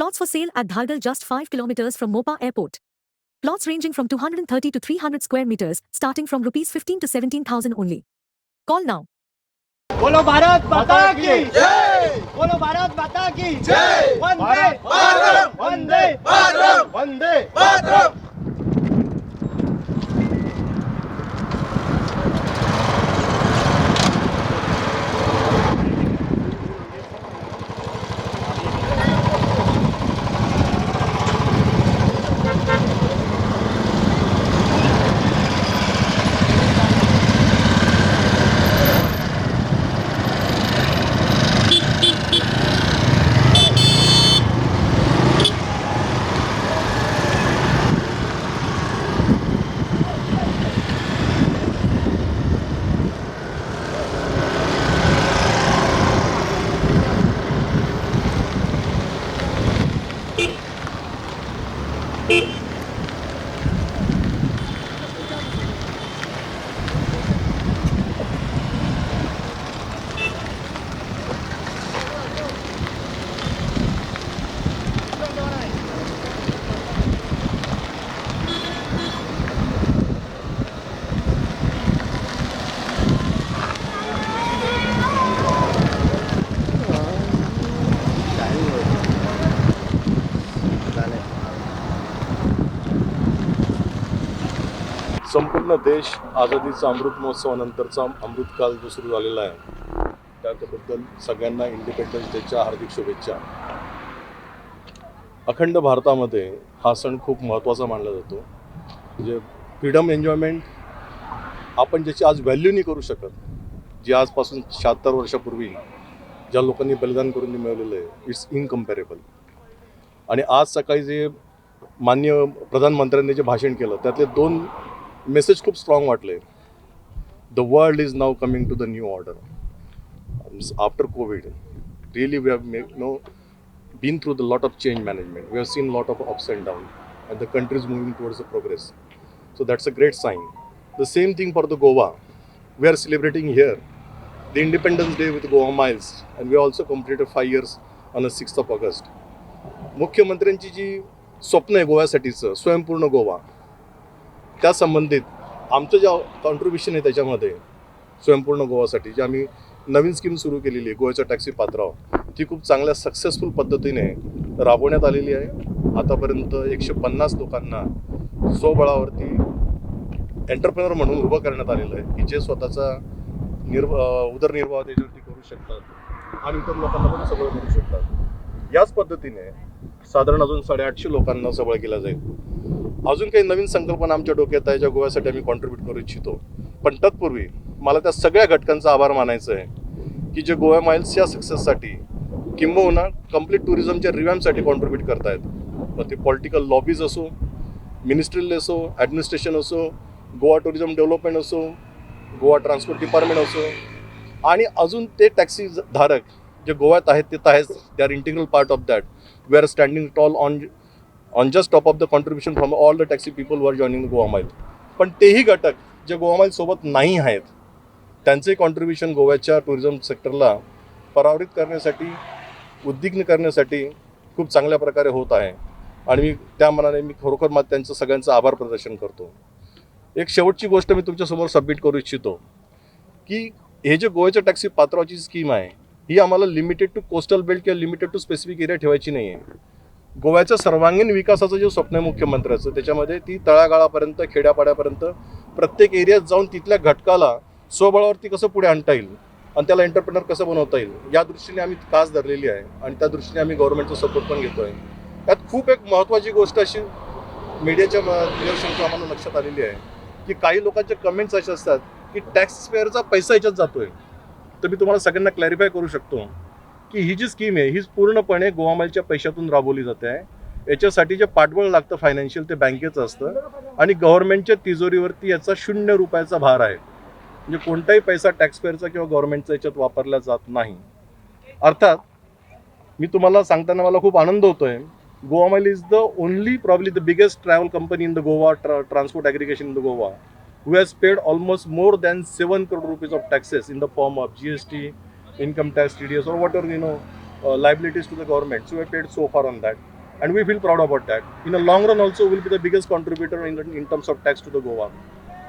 Plots for sale at Dhargal, just 5 kilometers from Mopa Airport. Plots ranging from 230 to 300 square meters, starting from rupees 15 to 17,000 only. Call now. बोलो भारत माता की जय। बोलो भारत माता की जय। वंदे मातरम, वंदे मातरम, वंदे मातरम। संपूर्ण देश आझादीचा अमृत महोत्सवानंतरचा अमृतकाल जो सुरू झालेला आहे त्याबद्दल सगळ्यांना इंडिपेंडन्स डेच्या हार्दिक शुभेच्छा. अखंड भारतामध्ये हा सण खूप महत्त्वाचा मानला जातो. म्हणजे फ्रीडम एन्जॉयमेंट आपण ज्याची आज व्हॅल्यू नाही करू शकत, जी आजपासून 76 वर्षापूर्वी ज्या लोकांनी बलिदान करून मिळवलेलं आहे, इट्स इनकम्पॅरेबल. आणि आज सकाळी जे माननीय प्रधानमंत्र्यांनी जे भाषण केलं त्यातले 2 मेसेज खूप स्ट्रॉंग वाटले. The world is now coming to the new order after COVID. Really we have been through the lot of change management. We have seen a lot of ups and downs, and the country is moving towards the progress. So that's a great sign. The same thing for the Goa. We are celebrating here the Independence Day with Goa Miles, and we also completed 5 years on the 6th of August. मुख्यमंत्र्यांची जी स्वप्न आहे गोव्यासाठीचं स्वयंपूर्ण गोवा, त्या संबंधित आमचं जे contribution आहे त्याच्यामध्ये स्वयंपूर्ण गोवासाठी जी आम्ही नवीन स्कीम सुरू केलेली आहे गोव्याच्या टॅक्सी पात्राव, ती खूप चांगल्या सक्सेसफुल पद्धतीने राबवण्यात आलेली आहे. आतापर्यंत 150 लोकांना स्वबळावरती एंटरप्रेनर म्हणून उभं करण्यात आलेलं आहे की जे स्वतःचा उदरनिर्वाह त्याच्यावरती करू शकतात आणि इतर लोकांना पण सबळ करू शकतात. याच पद्धतीने साधारण अजून 850 लोकांना सबळ केलं जाईल. अजून काही नवीन संकल्पना आमच्या डोक्यात आहे ज्या गोव्यासाठी आम्ही कॉन्ट्रीब्यूट करू इच्छितो. पण तत्पूर्वी मला त्या सगळ्या घटकांचा आभार मानायचं आहे की जे गोवा माइल्सच्या सक्सेससाठी किंबहुना कम्प्लीट टुरिझमच्या रिव्हॅम्पसाठी कॉन्ट्रीब्यूट करतायत. मग ते पॉलिटिकल लॉबीज असो, मिनिस्ट्रियल असो, ॲडमिनिस्ट्रेशन असो, गोवा टुरिझम डेव्हलपमेंट असो, गोवा ट्रान्सपोर्ट डिपार्टमेंट असो, आणि अजून ते टॅक्सी धारक जे गोव्यात आहेत ते तर आहेच, they are integral part of that. We are standing tall on just top of the contribution from all the taxi people were joining Goa mile. पण तेही घटक जे गोवा माइल सोबत नाही आहेत त्यांचे कॉन्ट्रीब्युशन गोव्याच्या टुरिझम सेक्टरला परावृत्त करण्यासाठी, उद्विग्न करण्यासाठी खूप चांगल्या प्रकारे होत आहे. आणि मी त्या मनाने खरोखर त्यांचं सगळ्यांचं आभार प्रदर्शन करतो. एक शेवटची गोष्ट मी तुमच्यासमोर सबमिट करू इच्छितो की हे जे गोव्याच्या टॅक्सी पात्रावची स्कीम आहे ही आम्हाला लिमिटेड टू कोस्टल बेल्ट किंवा लिमिटेड टू स्पेसिफिक एरिया ठेवायची नाही आहे. गोव्याच्या सर्वांगीण विकासाचं जे स्वप्न आहे मुख्यमंत्र्याचं, त्याच्यामध्ये ती तळागाळापर्यंत, खेड्यापाड्यापर्यंत प्रत्येक एरियात जाऊन तिथल्या घटकाला स्वबळावरती कसं पुढे आणता येईल आणि त्याला एंटरप्रेनर कसं बनवता येईल या दृष्टीने आम्ही कास धरलेली आहे. आणि त्या दृष्टीने आम्ही गव्हर्नमेंटचा सपोर्ट पण घेतो आहे. त्यात खूप एक महत्त्वाची गोष्ट अशी मीडियाच्या निदर्शनाच्या आम्हाला लक्षात आलेली आहे की काही लोकांचे कमेंट्स असे असतात की टॅक्स पेअरचा पैसा याच्यात जातोय. तर मी तुम्हाला सगळ्यांना क्लॅरिफाय करू शकतो की ही जी स्कीम आहे ही पूर्णपणे गोवा माइलच्या पैशातून राबवली जाते आहे. याच्यासाठी जे पाठबळ लागतं फायनान्शियल ते बँकेचं असतं आणि गव्हर्नमेंटच्या तिजोरीवरती याचा 0 रुपयाचा भार आहे. म्हणजे कोणताही पैसा टॅक्सपेअरचा किंवा गव्हर्नमेंटचा याच्यात वापरला जात नाही. अर्थात मी तुम्हाला सांगताना मला खूप आनंद होतोय, Goa mile is the only probably the biggest travel company in the Goa transport aggregation in the Goa who has paid almost more than 7 crore rupees of taxes in the form of GST, income tax, TDS or whatever liabilities to the government. So we have paid so far on that. And we feel proud about that. In the long run also will be the biggest contributor in terms of tax to the Goa.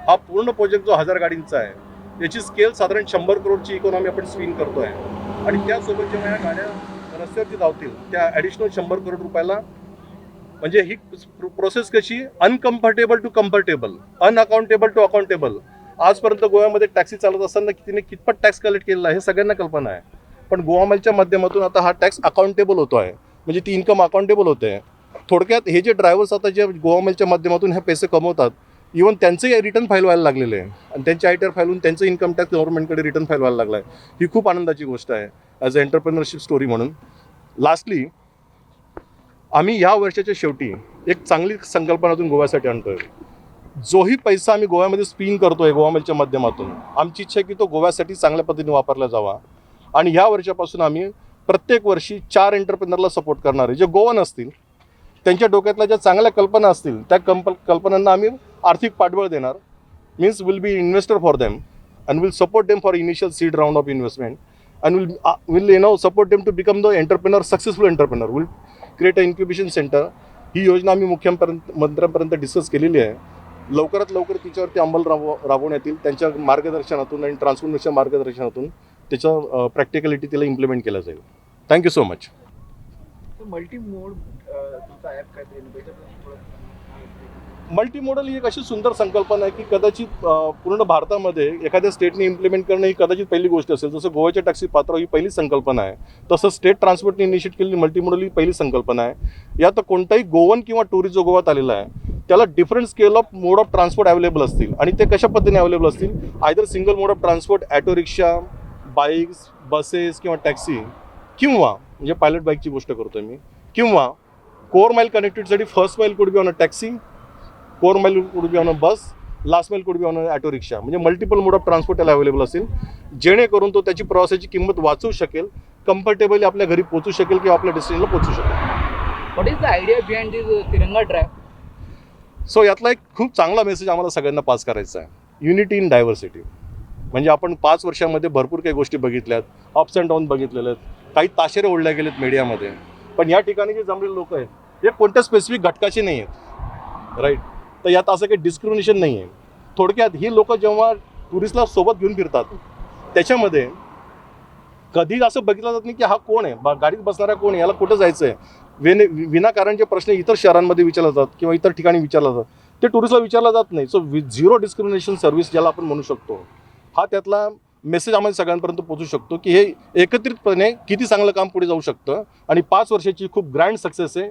हा पूर्ण project जो 1000 गाडींचा आहे याची scale साधारण 100 करोडची economy आपण spin करतोय आणि त्यासोबत जेव्हा या गाड्या रस्त्यावरती धावतील त्या ॲडिशनल 100 करोड रुपयाला म्हणजे ही प्रोसेस कशी uncomfortable to comfortable unaccountable to accountable. आजपर्यंत गोव्यामध्ये टॅक्सी चालत असताना तिने कितपत टॅक्स कलेक्ट केलेला आहे हे सगळ्यांना कल्पना आहे. पण गोवा मेलच्या माध्यमातून आता हा टॅक्स अकाउंटेबल होतो आहे म्हणजे ती इन्कम अकाउंटेबल होते. थोडक्यात हे जे ड्रायव्हर्स आता जे गोवा मेलच्या माध्यमातून हे पैसे कमवतात इव्हन त्यांचे रिटर्न फाईल व्हायला लागलेले आहे आणि त्यांचे ITR फाईल होऊन त्यांचं इन्कम टॅक्स गव्हर्नमेंटकडे रिटर्न फाईल व्हायला लागला आहे. ही खूप आनंदाची गोष्ट आहे ॲज अ एंटरप्रेनरशिप स्टोरी म्हणून. लास्टली आम्ही या वर्षाच्या शेवटी एक चांगली संकल्पनातून गोव्यासाठी आणतोय. जोही पैसा आम्ही गोव्यामध्ये स्पिन करतोय गोवा मेलच्या माध्यमातून आमची इच्छा आहे की तो गोव्यासाठी चांगल्या पद्धतीने वापरला जावा आणि या वर्षापासून आम्ही प्रत्येक वर्षी 4 एंटरप्रेनरला सपोर्ट करणारे जे गोवन असतील त्यांच्या डोक्यातल्या ज्या चांगल्या कल्पना असतील त्या कल्पनांना आम्ही आर्थिक पाठबळ देणार. Means will be investor for them and will support them for initial seed round of investment and will support them to become the entrepreneur successful entrepreneur will create a incubation centre. ही योजना आम्ही मुख्यमंत्र्यांपर्यंत discuss केलेली आहे. लवकरात लवकर तिच्यावरती अंमल राबवण्यात येईल. त्यांच्या मार्गदर्शनातून आणि ट्रान्सफॉर्मेशन मार्गदर्शनातून त्याचं प्रॅक्टिकलिटी तिला इम्प्लिमेंट केलं जाईल. Thank you so much. मल्टी मोड तुमचा ॲप काय मल्टी मॉडल ही एक अशी सुंदर संकल्पना आहे की कदाचित पूर्ण भारतामध्ये एखाद्या स्टेटने इम्प्लिमेंट करणं ही कदाचित पहिली गोष्ट असेल. जसं गोव्याच्या टॅक्सी पात्र ही पहिली संकल्पना आहे तसं स्टेट ट्रान्सपोर्टने इनिशिएट केलेली मल्टी मॉडल ही पहिली संकल्पना आहे. यात कोणताही गोवन किंवा टुरिस्ट जो गोव्यात आलेला आहे त्याला different scale of mode of transport available असतील आणि ते कशा पद्धतीने अवेलेबल असतील either single mode of transport auto rickshaw bikes buses किंवा टॅक्सी किंवा म्हणजे पायलट बाईकची गोष्ट करतोय मी किंवा कोर माईल कनेक्टिव्हिटीसाठी first mile could be on a taxi core mile could be on a bus last mile could be on a auto rickshaw म्हणजे मल्टिपल मोड ऑफ ट्रान्सपोर्ट त्याला अवेलेबल असेल जेणेकरून तो त्याची प्रवासाची किंमत वाचवू शकेल कम्फर्टेबली आपल्या घरी पोहोचू शकेल किंवा आपल्या डेस्टिनेशनला पोहोचू शकेल. What is the idea behind this Tiranga drive? So यातला एक खूप चांगला मेसेज आम्हाला सगळ्यांना पास करायचा आहे. Unity in diversity. म्हणजे आपण 5 वर्षामध्ये भरपूर काही गोष्टी बघितल्यात अप्स अँड डाऊन बघितलेले आहेत काही ताशेरे ओढल्या गेलेत मीडियामध्ये पण या ठिकाणी जे जमलेले लोक आहेत हे कोणत्या स्पेसिफिक घटकाचे नाही आहेत राईट. तर यात असं काही डिस्क्रिमिनेशन नाही आहे. थोडक्यात ही लोक जेव्हा टुरिस्टला सोबत घेऊन फिरतात त्याच्यामध्ये कधी असं बघितलं जात नाही की हा कोण आहे गाडीत बसणारा कोण आहे याला कुठं जायचं आहे विनाकारणचे प्रश्न इतर शहरांमध्ये विचारले जातात किंवा इतर ठिकाणी विचारला जातात ते टुरिस्टला विचारला जात नाही. सो झिरो डिस्क्रिमिनेशन सर्व्हिस ज्याला आपण म्हणू शकतो हा त्यातला मेसेज आम्हाला सगळ्यांपर्यंत पोहोचू शकतो की हे एकत्रितपणे किती चांगलं काम पुढे जाऊ शकतं आणि 5 वर्षाची खूप ग्रँड सक्सेस आहे